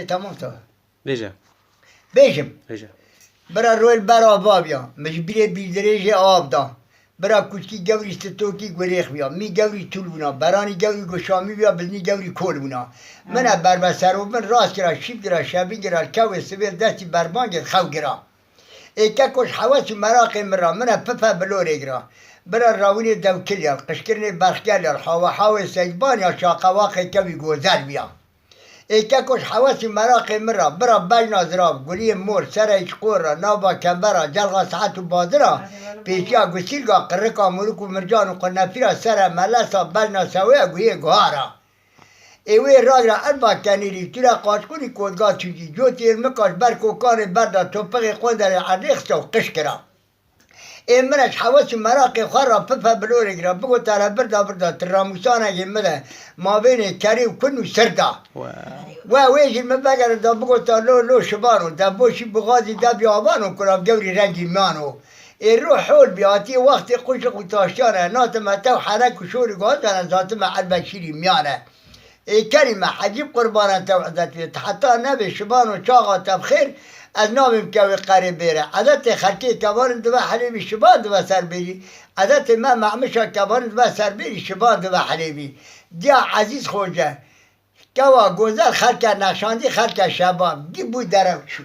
Tamam tamam. Veja. Bejim. Veja. برا روی برا بابیا مجبوری بیدریج آب دا برا کوچکی گوری ستوکی گریخ بیا می گوری طول بنا برانی گوری گشامی بیا بلنی گوری کول بنا من بر بسر و من راست گرا شیب گرا شبی گرا کو سویل دستی بربان گرا خو گرا ایکا کش حواس مراق مرا من پپا بلوری گرا برا راونی دو کلیال قشکرنی برخیال حوا حوا سیدبان یا شاقواقی کوی گوزر بیا ایکا کش حواس مراق مرا برا بجنا زراب گلی مور سر ایچ قورا نابا کمبرا جلغا ساعت و بادرا پیشیا گسیلگا قرقا ملوک و مرجان و قنفیرا سر ملسا بجنا سویا گویه گوهارا ایوه راگ را اربا کنیری تورا قاشقونی کودگاه چوزی جو تیر مکاش برکو کار بردا توپقی قندر عریخ سو قش کرا ای منش حواس مراق خوار را پپا بلوری گرا بگو تارا بردا تراموسانا گمده ما بین کری و کن و سردا و ویجی مبگر دا بگو تا لو شبانو دا بوشی بغازی دا بیابانو کراب گوری رنگی مانو ای رو حول بیاتی وقت قشق و تاشتانه ناتم تو حرک و شوری گازانه ذاتم البشیری میانه ای کریمه حجیب قربانه تو عدت بیت حتی نبی شبانو چاقا تبخیر از نامم که قریب بیره عدت خلکی کبارن دو حلیبی شبان دو سر بیری عدت ما معمشا کبارن دو سر بیری شبان دو حلیبی دیا عزیز خوجه کوا گوزر خلک نقشاندی خلک شبان گی بود درم شو